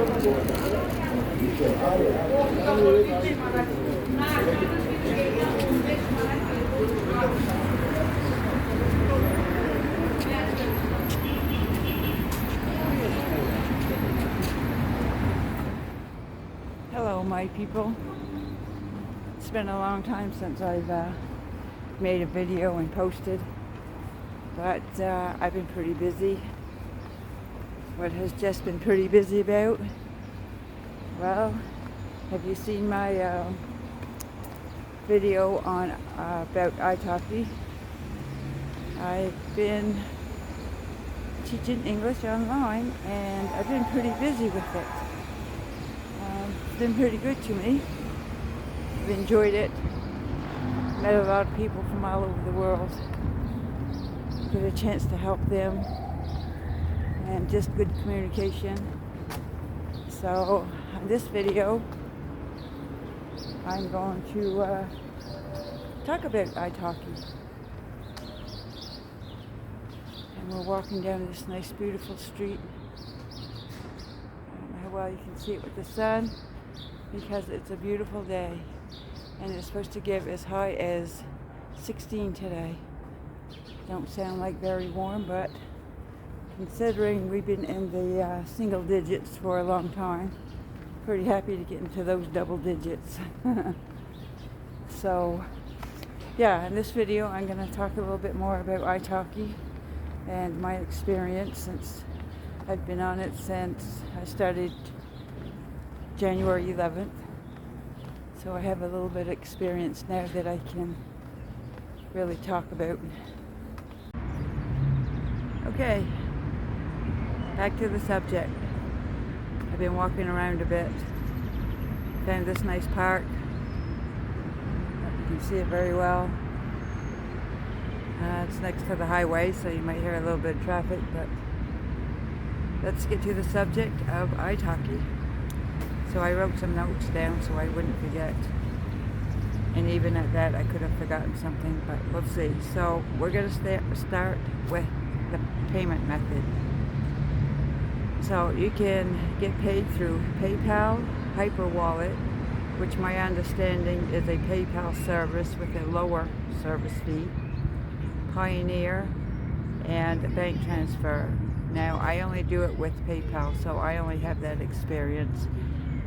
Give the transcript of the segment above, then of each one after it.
Hello, my people. It's been a long time since I've made a video and posted, but I've been pretty busy. What has just been pretty busy about? Well, have you seen my video on about Italki? I've been teaching English online, and I've been pretty busy with it. It's been pretty good to me. I've enjoyed it. Met a lot of people from all over the world. Get a chance to help them, and just good communication. So in this video, I'm going to talk about Italki. And we're walking down this nice, beautiful street. I don't know how well you can see it with the sun, because it's a beautiful day, and it's supposed to get as high as 16 today. Don't sound like very warm, but considering we've been in the single digits for a long time, pretty happy to get into those double digits. So yeah, in this video I'm going to talk a little bit more about Italki and my experience, since I've been on it since I started January 11th. So I have a little bit of experience now that I can really talk about. Okay, back to the subject. I've been walking around a bit. Found this nice park. You can see it very well. It's next to the highway, so you might hear a little bit of traffic, but let's get to the subject of Italki. So I wrote some notes down so I wouldn't forget. And even at that, I could have forgotten something, but we'll see. So we're going to start with the payment method. So you can get paid through PayPal, Hyperwallet, which my understanding is a PayPal service with a lower service fee, Pioneer, and bank transfer. Now, I only do it with PayPal, so I only have that experience.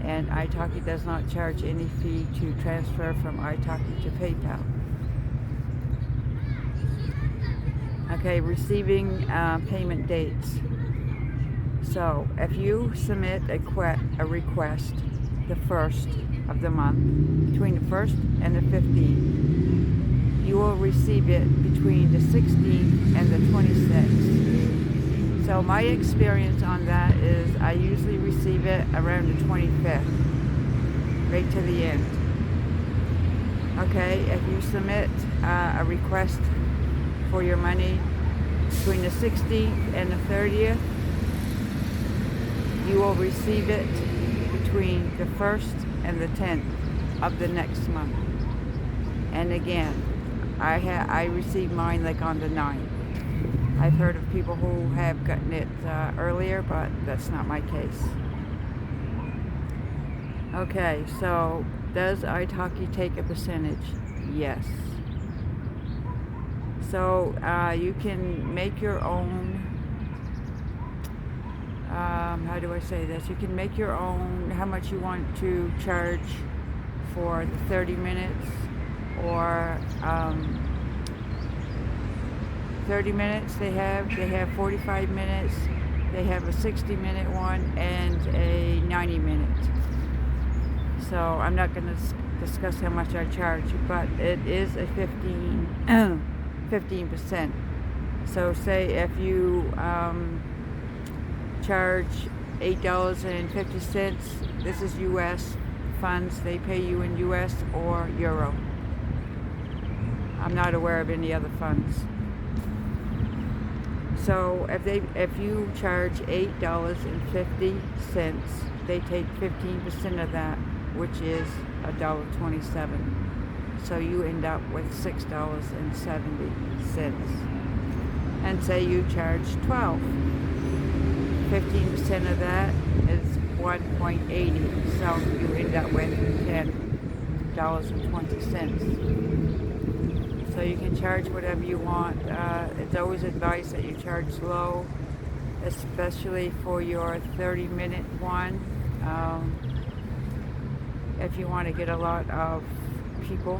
And Italki does not charge any fee to transfer from Italki to PayPal. Okay, receiving payment dates. So if you submit a request the 1st of the month, between the 1st and the 15th, you will receive it between the 16th and the 26th. So my experience on that is I usually receive it around the 25th, right to the end. Okay, if you submit a request for your money between the 16th and the 30th, you will receive it between the 1st and the 10th of the next month. And again, I received mine like on the 9th. I've heard of people who have gotten it earlier, but that's not my case. Okay, so does Italki take a percentage? Yes. So you can make your own, how do I say this? You can make your own, how much you want to charge for the 30 minutes, or 30 minutes they have 45 minutes, they have a 60-minute one, and a 90-minute. So I'm not going to discuss how much I charge, but it is a 15%. So say if you charge $8.50, this is US funds, they pay you in US or Euro. I'm not aware of any other funds. So if you charge $8.50, they take 15% of that, which is $1.27. So you end up with $6.70. And say you charge 12. 15% of that is 1.80, so you end up with $10.20. So you can charge whatever you want. It's always advised that you charge low, especially for your 30-minute one. If you want to get a lot of people.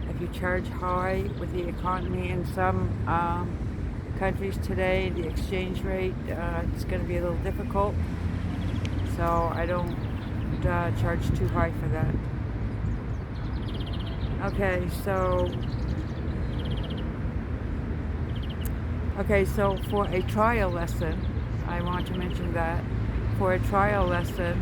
If you charge high with the economy in some countries today, the exchange rate, it's going to be a little difficult. So I don't charge too high for that. Okay, so for a trial lesson, I want to mention that for a trial lesson,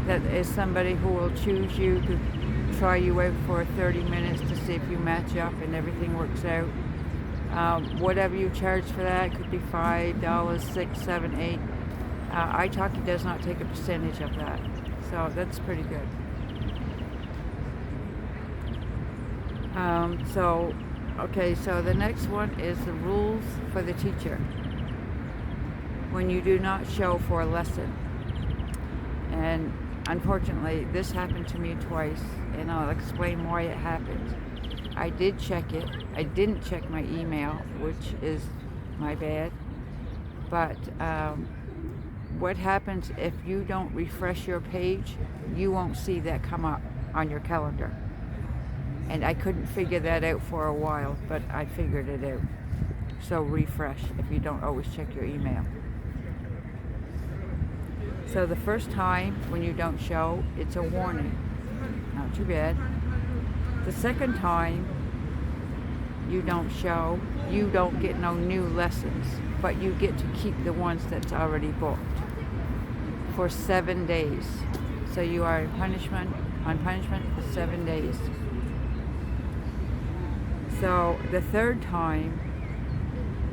that is somebody who will choose you to try you out for 30 minutes to see if you match up and everything works out. Whatever you charge for that could be $5, $6, $7, $8. Italki does not take a percentage of that, so that's pretty good. So the next one is the rules for the teacher when you do not show for a lesson. And unfortunately, this happened to me twice, and I'll explain why it happened. I did check it. I didn't check my email, which is my bad. But what happens if you don't refresh your page, you won't see that come up on your calendar. And I couldn't figure that out for a while, but I figured it out. So refresh if you don't always check your email. So the first time when you don't show, it's a warning. Not too bad. The second time you don't show, you don't get no new lessons, but you get to keep the ones that's already booked for 7 days. So you are on punishment for 7 days. So the third time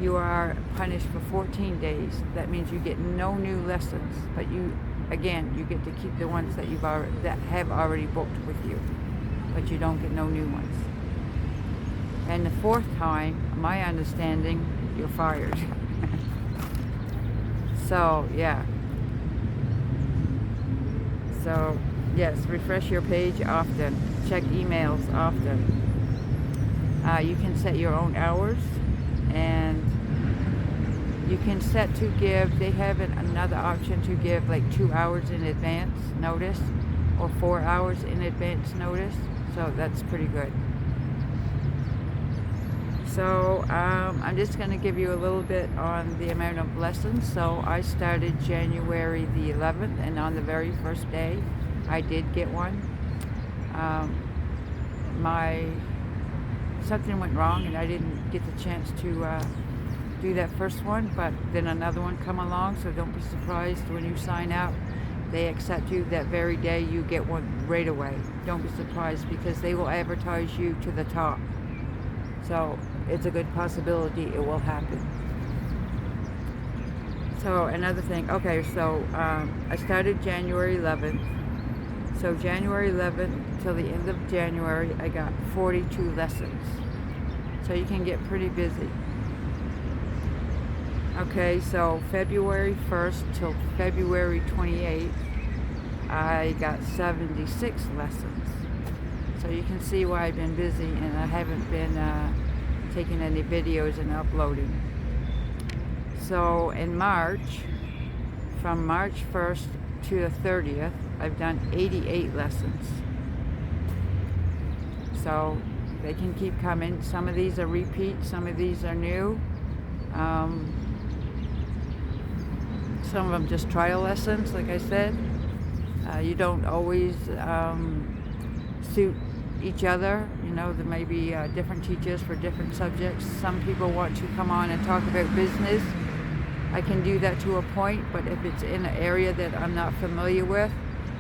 you are punished for 14 days. That means you get no new lessons, but you get to keep the ones that that have already booked with you, but you don't get no new ones. And the fourth time, my understanding, you're fired. So yeah. So yes, refresh your page often. Check emails often. You can set your own hours, and you can set to give. They have another option to give like 2 hours in advance notice or 4 hours in advance notice. So that's pretty good. So I'm just going to give you a little bit on the amount of lessons. So I started January the 11th, and on the very first day I did get one. Something went wrong and I didn't get the chance to do that first one, but then another one come along, so don't be surprised when you sign up. They accept you that very day, you get one right away. Don't be surprised, because they will advertise you to the top. So it's a good possibility it will happen. So another thing, I started January 11th. So January 11th till the end of January, I got 42 lessons. So you can get pretty busy. Okay, so February 1st till February 28th, I got 76 lessons. So you can see why I've been busy, and I haven't been taking any videos and uploading. So in March, from March 1st to the 30th, I've done 88 lessons. So they can keep coming. Some of these are repeats, some of these are new. Some of them just trial lessons, like I said. You don't always suit each other. You know, there may be different teachers for different subjects. Some people want to come on and talk about business. I can do that to a point, but if it's in an area that I'm not familiar with,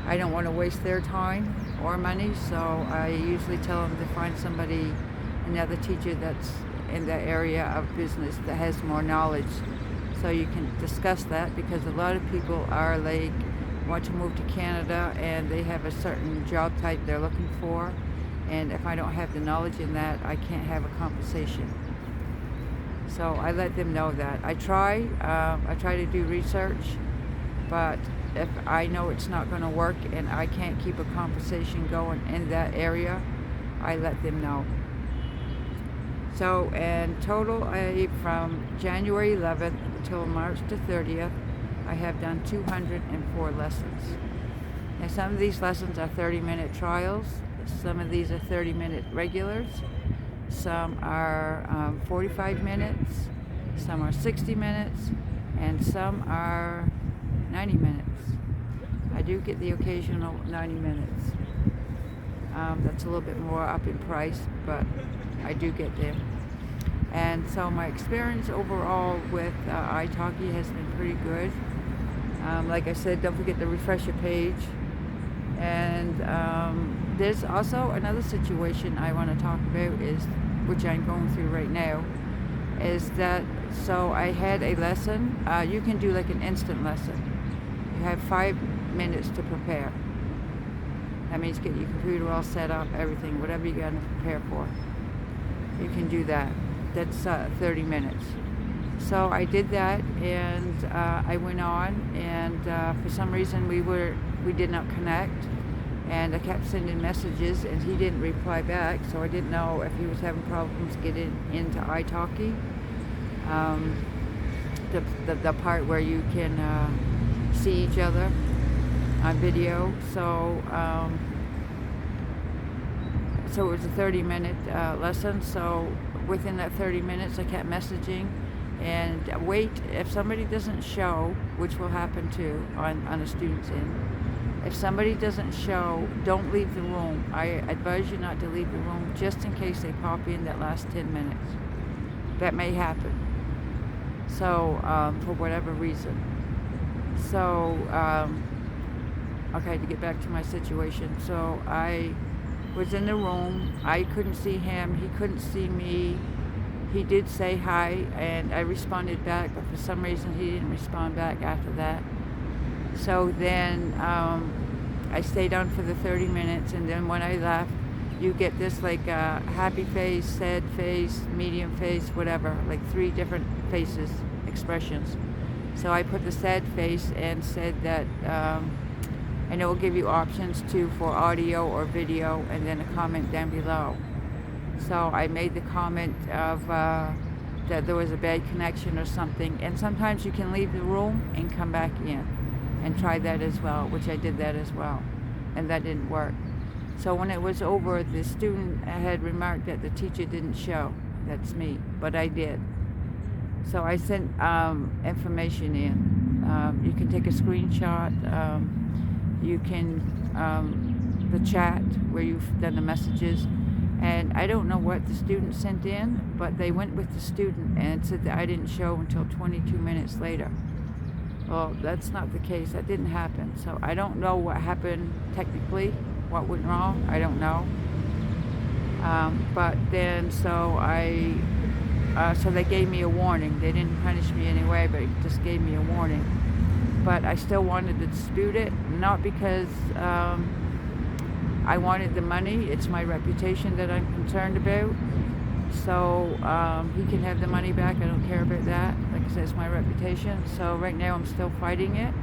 I don't want to waste their time or money, so I usually tell them to find somebody, another teacher that's in the area of business that has more knowledge, so you can discuss that, because a lot of people are like, want to move to Canada and they have a certain job type they're looking for, and if I don't have the knowledge in that, I can't have a conversation. So I let them know that. I try to do research, but if I know it's not going to work and I can't keep a conversation going in that area, I let them know. So in total, from January 11th until March the 30th, I have done 204 lessons. Now some of these lessons are 30-minute trials, some of these are 30-minute regulars, some are 45 minutes, some are 60 minutes, and some are 90 minutes. I do get the occasional 90 minutes. That's a little bit more up in price, but I do get them. And so my experience overall with Italki has been pretty good. Like I said, don't forget to refresh your page. And there's also another situation I want to talk about, which I'm going through right now, is that, so I had a lesson. You can do like an instant lesson. You have 5 minutes to prepare. That means get your computer all set up, everything, whatever you got to prepare for. You can do that. That's 30 minutes. So I did that, and I went on, and for some reason we did not connect, and I kept sending messages, and he didn't reply back, so I didn't know if he was having problems getting into Italki, the part where you can see each other on video. So it was a 30-minute lesson. So within that 30 minutes, I kept messaging and wait. If somebody doesn't show, which will happen too on a student's end, if somebody doesn't show, don't leave the room. I advise you not to leave the room just in case they pop in that last 10 minutes. That may happen. So for whatever reason. So okay, to get back to my situation. So I was in the room. I couldn't see him. He couldn't see me. He did say hi, and I responded back, but for some reason he didn't respond back after that. So then I stayed on for the 30 minutes, and then when I left, you get this like happy face, sad face, medium face, whatever, like 3 different faces, expressions. So I put the sad face and said that, and it will give you options too for audio or video, and then a comment down below. So I made the comment of that there was a bad connection or something, and sometimes you can leave the room and come back in and try that as well, which I did that as well, and that didn't work. So when it was over, the student had remarked that the teacher didn't show. That's me, but I did. So I sent information in. You can take a screenshot. You can, the chat where you've done the messages. And I don't know what the student sent in, but they went with the student and said that I didn't show until 22 minutes later. Well, that's not the case. That didn't happen. So I don't know what happened technically, what went wrong. I don't know. But then, so they gave me a warning. They didn't punish me anyway, but it just gave me a warning. But I still wanted to dispute it, not because I wanted the money. It's my reputation that I'm concerned about. So he can have the money back. I don't care about that. Like I said, it's my reputation. So right now I'm still fighting it.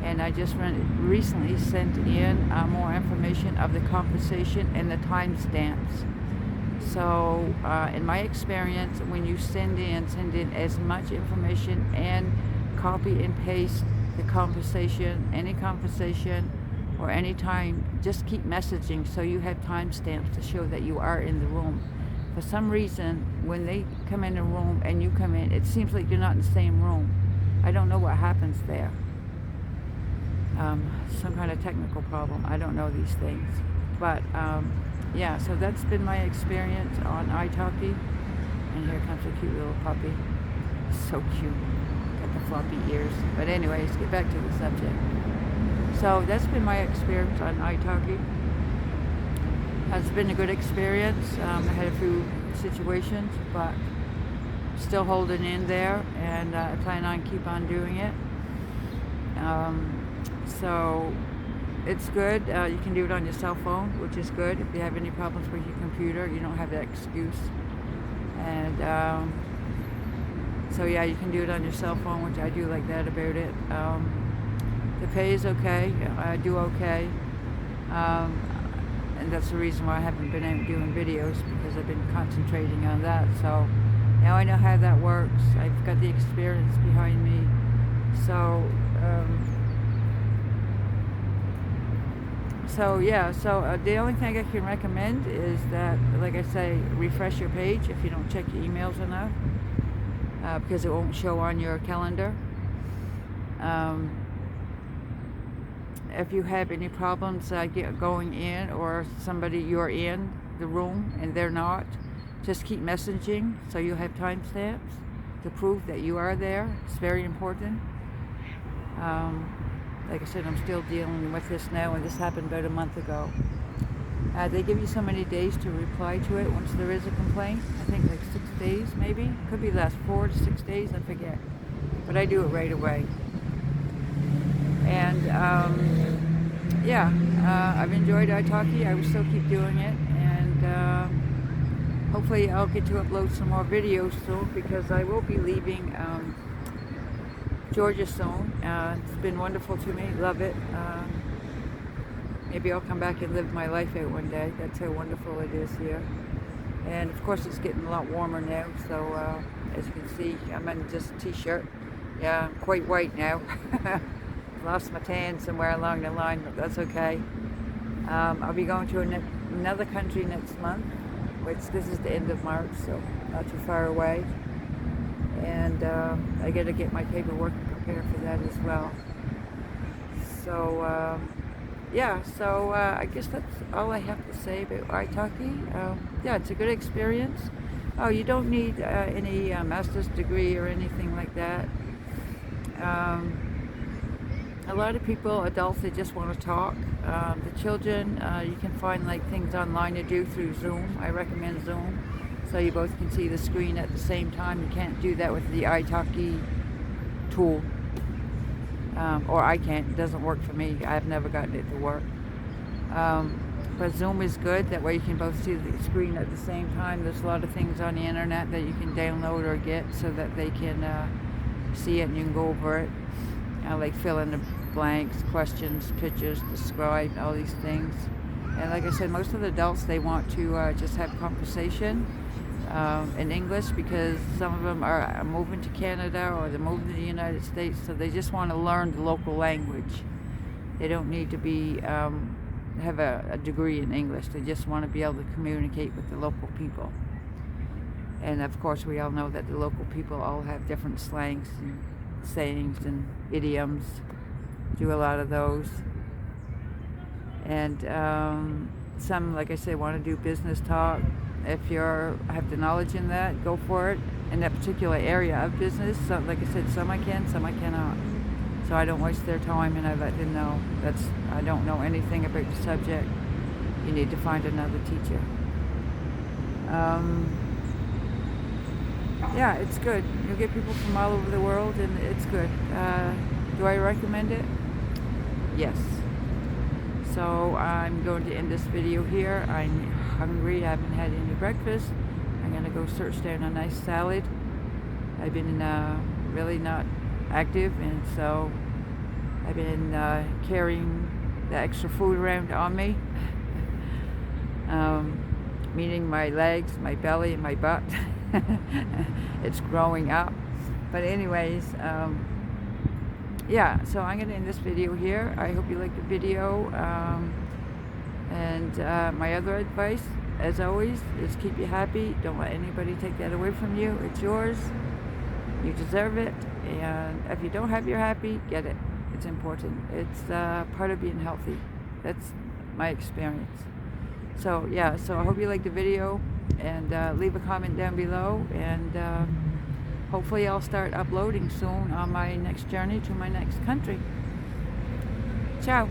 And I just recently sent in more information of the conversation and the timestamps. So in my experience, when you send in as much information and copy and paste the conversation, any conversation, or any time, just keep messaging so you have timestamps to show that you are in the room. For some reason, when they come in the room and you come in, it seems like you're not in the same room. I don't know what happens there. Some kind of technical problem. I don't know these things. But yeah, so that's been my experience on Italki. And here comes a cute little puppy. So cute. Got the floppy ears. But anyways, get back to the subject. So that's been my experience on Italki. Has been a good experience. I had a few situations, but still holding in there, and I plan on keep on doing it. So it's good. You can do it on your cell phone, which is good. If you have any problems with your computer, you don't have that excuse. And so yeah, you can do it on your cell phone, which I do like that about it. The pay is okay. I do okay. And that's the reason why I haven't been out doing videos, because I've been concentrating on that. So now I know how that works. I've got the experience behind me. So, the only thing I can recommend is that, like I say, refresh your page if you don't check your emails enough, because it won't show on your calendar. If you have any problems going in, or somebody you're in the room and they're not, just keep messaging so you have timestamps to prove that you are there. It's very important. Like I said, I'm still dealing with this now, and this happened about a month ago. They give you so many days to reply to it once there is a complaint. I think like 6 days maybe. Could be less, 4 to 6 days, I forget. But I do it right away. And I've enjoyed Italki. I will still keep doing it, and hopefully I'll get to upload some more videos soon, because I will be leaving Georgia soon. It's been wonderful to me. Love it. Maybe I'll come back and live my life out one day. That's how wonderful it is here. And of course it's getting a lot warmer now, so as you can see, I'm in just a t-shirt. Yeah, I'm quite white now. Lost my tan somewhere along the line, but that's okay. I'll be going to another country next month, which this is the end of March, so not too far away. And I got to get my paperwork prepared for that as well. So I guess that's all I have to say about Italki. It's a good experience. Oh, you don't need any master's degree or anything like that. A lot of people, adults, they just want to talk. The children, you can find like things online to do through Zoom. I recommend Zoom, so you both can see the screen at the same time. You can't do that with the Italki tool, or I can't. It doesn't work for me. I've never gotten it to work. But Zoom is good. That way you can both see the screen at the same time. There's a lot of things on the internet that you can download or get so that they can see it and you can go over it. Like fill in the blanks, questions, pictures, describe, all these things. And like I said, most of the adults, they want to just have conversation in English, because some of them are moving to Canada or they're moving to the United States, so they just want to learn the local language. They don't need to be have a degree in English. They just want to be able to communicate with the local people. And of course, we all know that the local people all have different slangs and sayings and idioms. Do a lot of those. And some, like I say, want to do business talk. If you have the knowledge in that, go for it. In that particular area of business, so like I said, some I can, some I cannot. So I don't waste their time, and I let them know I don't know anything about the subject. You need to find another teacher. It's good. You'll get people from all over the world, and it's good. Do I recommend it? Yes. So I'm going to end this video here. I'm hungry. I haven't had any breakfast. I'm going to go search down a nice salad. I've been really not active, and so I've been carrying the extra food around on me. Meaning my legs, my belly, and my butt. It's growing up. But anyways, so I'm going to end this video here. I hope you liked the video. And my other advice, as always, is keep you happy. Don't let anybody take that away from you. It's yours. You deserve it. And if you don't have your happy, get it. It's important. It's part of being healthy. That's my experience. So I hope you liked the video, and leave a comment down below, and hopefully I'll start uploading soon on my next journey to my next country. Ciao.